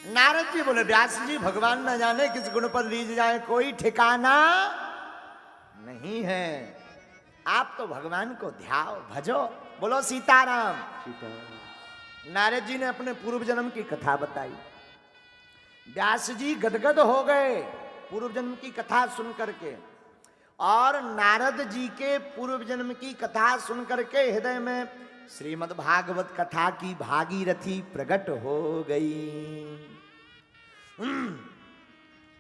नारद जी बोले व्यास जी भगवान न जाने किस गुण पर लीज जाए कोई ठिकाना नहीं है। आप तो भगवान को ध्याओ भजो। बोलो सीताराम। नारद जी ने अपने पूर्व जन्म की कथा बताई। व्यास जी गदगद हो गए पूर्व जन्म की कथा सुन करके, और नारद जी के पूर्व जन्म की कथा सुन करके हृदय में श्रीमद् भागवत कथा की भागीरथी प्रकट हो गई।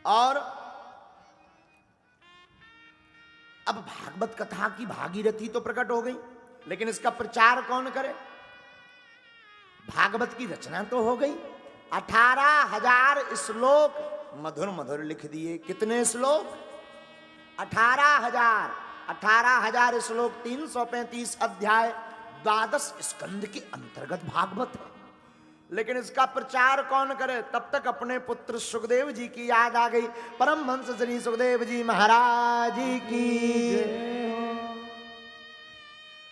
और अब भागवत कथा की भागीरथी तो प्रकट हो गई, लेकिन इसका प्रचार कौन करे? भागवत की रचना तो हो गई, 18,000 श्लोक मधुर मधुर लिख दिए। कितने श्लोक? 18,000। 18,000 श्लोक, 335 अध्याय, 12 स्कंद के अंतर्गत भागवत है। लेकिन इसका प्रचार कौन करे? तब तक अपने पुत्र सुखदेव जी की याद आ गई। परमहंस श्री सुखदेव जी महाराज की।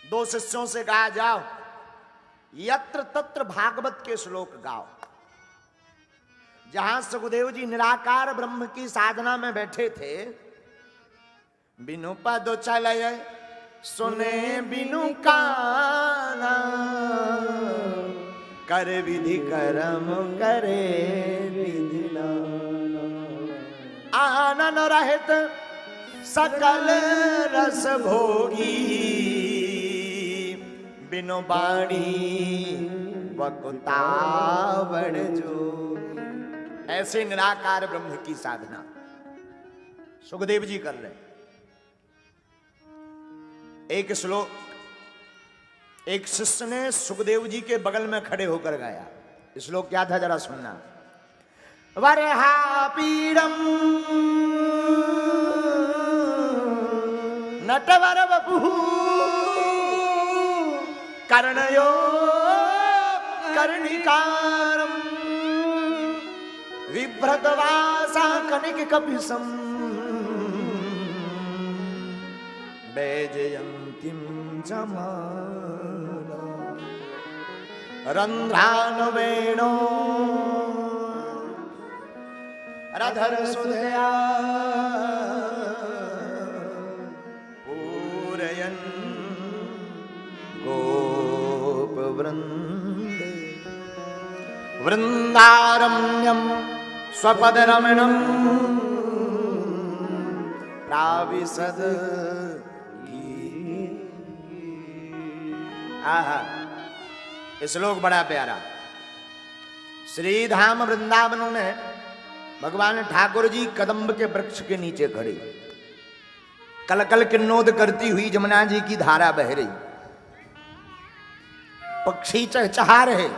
2 शिष्यों से कहा जाओ यत्र तत्र भागवत के श्लोक गाओ। जहां सुखदेव जी निराकार ब्रह्म की साधना में बैठे थे, बिनु पद चलय सुने बिनु काना, कर विधि कर्म करे विधि नाना, आनन रहित सकल रस भोगी, बिनु बाणी वकुतावण जोगी। ऐसे निराकार ब्रह्म की साधना सुखदेव जी कर रहे। एक श्लोक एक शिष्य ने सुखदेव जी के बगल में खड़े होकर गाया। श्लोक क्या था जरा सुनना। वरहा पीड़म नटवर वपुः कर्णयो कर्णिकारम, विभ्रतवासा कनिक कपिसम, वैजयन्तीं जमाना, रंध्रानुवेणो रधर सुधया, पूरयन् गोप वृंदे, वृंदारम्यं स्वपदरमणं प्राविशद। आहा, श्लोक बड़ा प्यारा। श्रीधाम वृंदावनों में भगवान ठाकुर जी कदम्ब के वृक्ष के नीचे खड़े, कलकल किन्नोद करती हुई जमुना जी की धारा बह रही, पक्षी चहचहा रहे,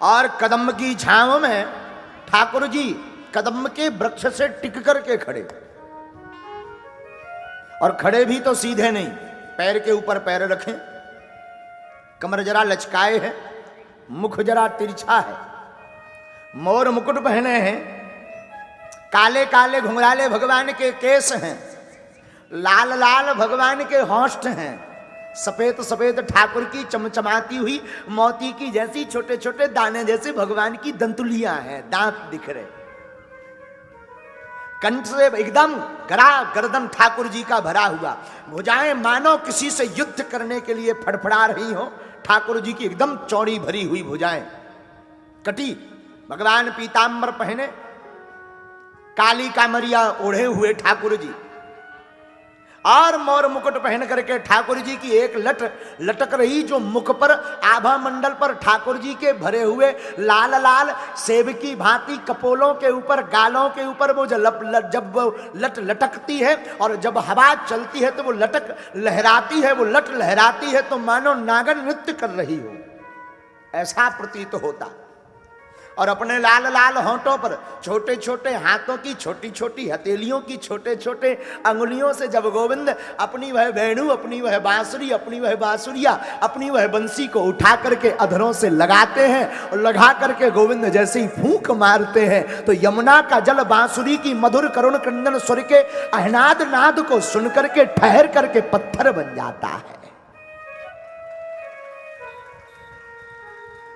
और कदम्ब की छांव में ठाकुर जी कदम्ब के वृक्ष से टिक करके खड़े। और खड़े भी तो सीधे नहीं, पैर के ऊपर पैर रखें, कमर जरा लचकाए है, मुख जरा तिरछा है, मोर मुकुट पहने हैं, काले काले घुंघराले भगवान के केस हैं, लाल लाल भगवान के होंठ हैं, सफेद सफेद ठाकुर की चमचमाती हुई मोती की जैसी छोटे छोटे दाने जैसे भगवान की दंतुलियां हैं, दांत दिख रहे, कंठ से एकदम गरा गर्दन ठाकुर जी का भरा हुआ, भुजाएं मानो किसी से युद्ध करने के लिए फड़फड़ा रही हो। ठाकुर जी की एकदम चौड़ी भरी हुई भुजाएं, कटी, भगवान पीतांबर पहने, काली कामरिया ओढ़े हुए ठाकुर जी, और मोर मुकुट पहन करके ठाकुर जी की एक लट लटक रही, जो मुख पर आभा मंडल पर ठाकुर जी के भरे हुए लाल लाल सेब की भांति कपोलों के ऊपर, गालों के ऊपर वो जब वो लट लटकती है और जब हवा चलती है तो वो लटक लहराती है, वो लट लहराती है तो मानो नागन नृत्य कर रही हो, ऐसा प्रतीत होता। और अपने लाल लाल होंठों पर छोटे छोटे हाथों की छोटी छोटी हथेलियों की छोटे छोटे अंगुलियों से जब गोविंद अपनी वह वेणु, अपनी वह बांसुरी, अपनी वह बांसुरिया, अपनी वह बंसी को उठा करके अधरों से लगाते हैं, और लगा करके गोविंद जैसे ही फूंक मारते हैं तो यमुना का जल बांसुरी की मधुर करुण क्रंदन स्वर के अहनाद नाद को सुन करके ठहर करके पत्थर बन जाता है।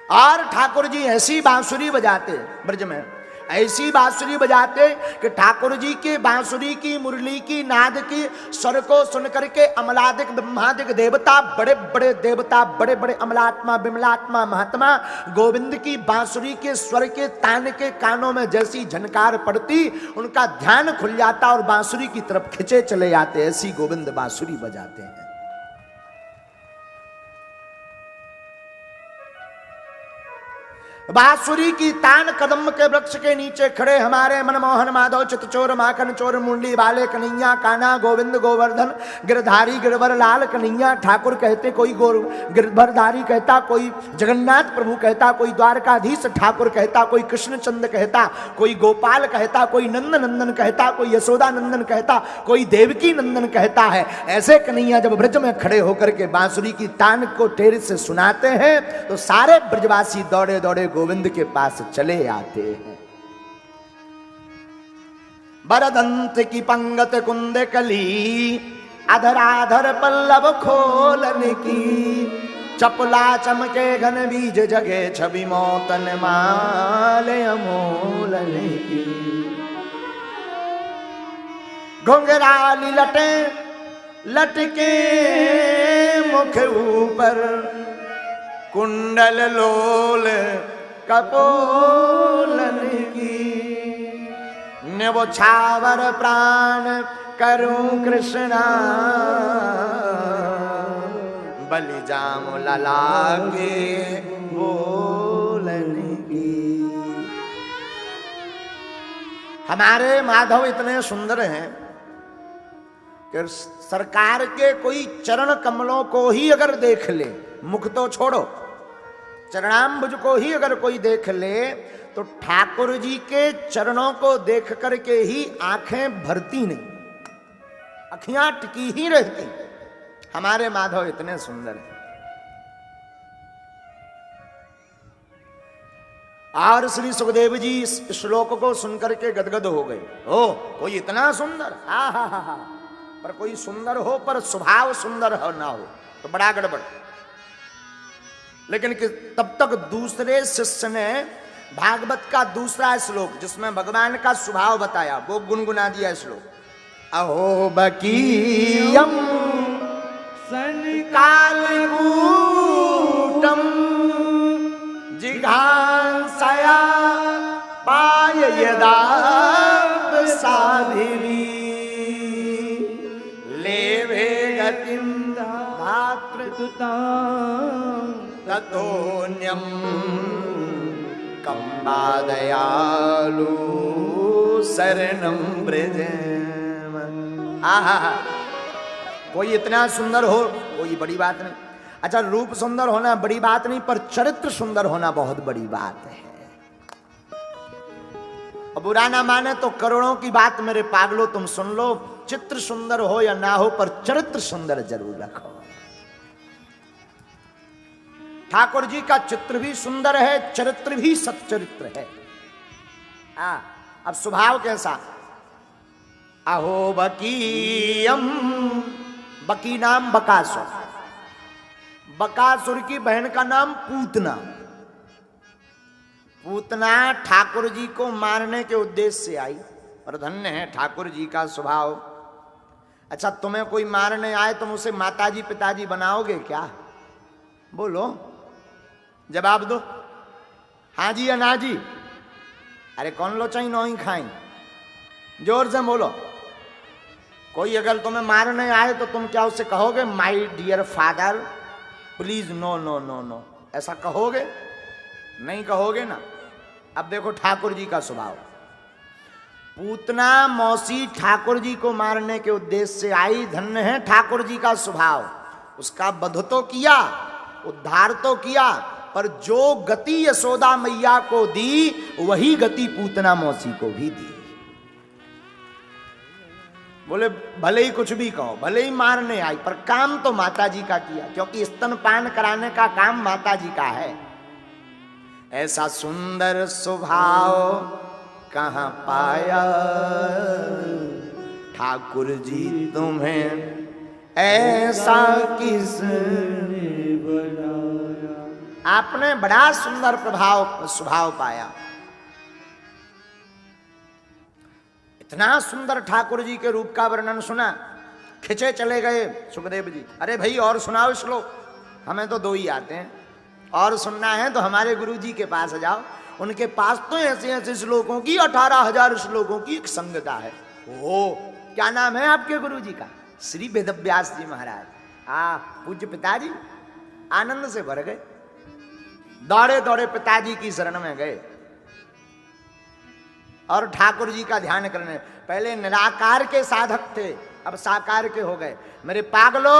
और ठाकुर जी ऐसी बांसुरी बजाते ब्रज में, ऐसी बांसुरी बजाते कि ठाकुर जी के बांसुरी की, मुरली की, नाद की स्वर को सुनकर के अमलादिक ब्रह्मादिक देवता, बड़े बड़े देवता, बड़े बड़े अमलात्मा विमलात्मा महात्मा गोविंद की बांसुरी के स्वर के तान के कानों में जैसी झनकार पड़ती, उनका ध्यान खुल जाता और बांसुरी की तरफ खिंचे चले जाते। ऐसी गोविंद बांसुरी बजाते हैं। बांसुरी की तान कदम के वृक्ष के नीचे खड़े हमारे मनमोहन माधव चितचोर माखन चोर मुंडी वाले कन्हैया काना गोविंद गोवर्धन गिरधारी गिरवर लाल कन्हैया ठाकुर कहते, कोई गिरधरधारी कहता, कोई जगन्नाथ प्रभु कहता, कोई द्वारकाधीश ठाकुर कहता, कोई कृष्णचंद कहता, कोई गोपाल कहता, कोई नंद नंदन कहता, कोई यशोदा नंदन कहता, कोई देवकी नंदन कहता है। ऐसे कन्हैया जब ब्रज में खड़े होकर के बांसुरी की तान को टेर से सुनाते हैं तो सारे ब्रजवासी दौड़े दौड़े गोविंद के पास चले आते हैं। बरदंत की पंगत कुंद कली, अधराधर पल्लव खोलन की, चपला चमके घन बीज जगे छवि मोतन माल अमोलन की। घुंघराली लटे लटके मुख ऊपर, कुंडल लोल कपोलन की। न्यवछावर प्राण करूं कृष्णा, बलि जामु लला के बोलन की। हमारे माधव इतने सुंदर हैं कि सरकार के कोई चरण कमलों को ही अगर देख ले, मुख तो छोड़ो, चरणाम्बुज को ही अगर कोई देख ले तो ठाकुर जी के चरणों को देख करके ही आंखें भरती नहीं, अखियां टिकी ही रहती। हमारे माधव इतने सुंदर हैं। और श्री सुखदेव जी इस श्लोक को सुनकर के गदगद हो गए। ओ कोई इतना सुंदर, हा हा हा हा, पर कोई सुंदर हो पर स्वभाव सुंदर हो ना हो तो बड़ा गड़बड़। लेकिन तब तक दूसरे शिष्य ने भागवत का दूसरा श्लोक जिसमें भगवान का स्वभाव बताया वो गुनगुना दिया श्लोक। अहो बकीयम कालकूटम जिघांसया पाय यदा साधिवी, लेवे गतिम धातृतुता ततोन्यम कंबादयालु शरणं ब्रजेम। आहा, कोई इतना सुंदर हो कोई बड़ी बात नहीं। अच्छा, रूप सुंदर होना बड़ी बात नहीं, पर चरित्र सुंदर होना बहुत बड़ी बात है। और बुरा ना माने तो करोड़ों की बात मेरे पागलों तुम सुन लो, चित्र सुंदर हो या ना हो पर चरित्र सुंदर जरूर रखो। ठाकुर जी का चित्र भी सुंदर है, चरित्र भी सच्चरित्र है। अब स्वभाव कैसा? अहो बकीयम, बकी नाम बकासुर, बकासुर की बहन का नाम पूतना। पूतना ठाकुर जी को मारने के उद्देश्य से आई, और धन्य है ठाकुर जी का स्वभाव। अच्छा, तुम्हें कोई मारने आए तुम उसे माताजी पिताजी बनाओगे क्या? बोलो, जवाब दो, हाँ जी या ना जी। अरे कौन लो चाहिए नो ही खाई, जोर से बोलो। कोई अगर तुम्हें मारने आए तो तुम क्या उसे कहोगे my dear father please no no no no, ऐसा कहोगे? नहीं कहोगे ना। अब देखो ठाकुर जी का स्वभाव। पूतना मौसी ठाकुर जी को मारने के उद्देश्य से आई, धन्य है ठाकुर जी का स्वभाव। उसका वध तो किया, उद्धार तो किया, पर जो गति यशोदा मैया को दी वही गति पूतना मौसी को भी दी। बोले भले ही कुछ भी कहो, भले ही मारने आई, पर काम तो माता जी का किया, क्योंकि स्तनपान कराने का काम माता जी का है। ऐसा सुंदर स्वभाव कहाँ पाया ठाकुर जी तुम्हें, ऐसा किसने बनाया। आपने बड़ा सुंदर प्रभाव स्वभाव पाया। इतना सुंदर ठाकुर जी के रूप का वर्णन सुना, खिंचे चले गए सुखदेव जी। अरे भाई और सुनाओ श्लोक, हमें तो 2 ही आते हैं, और सुनना है तो हमारे गुरु जी के पास जाओ, उनके पास तो ऐसे ऐसे श्लोकों की 18,000 श्लोकों की एक संगता है। ओ क्या नाम है आपके गुरु जी का? श्री वेदव्यास जी महाराज। पूज्य पिताजी आनंद से भर गए, दौड़े दौड़े पिताजी की शरण में गए और ठाकुर जी का ध्यान करने। पहले निराकार के साधक थे, अब साकार के हो गए। मेरे पागलो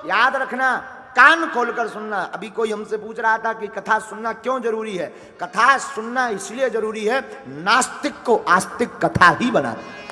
याद रखना, कान खोलकर सुनना। अभी कोई हमसे पूछ रहा था कि कथा सुनना क्यों जरूरी है। कथा सुनना इसलिए जरूरी है, नास्तिक को आस्तिक कथा ही बनाती।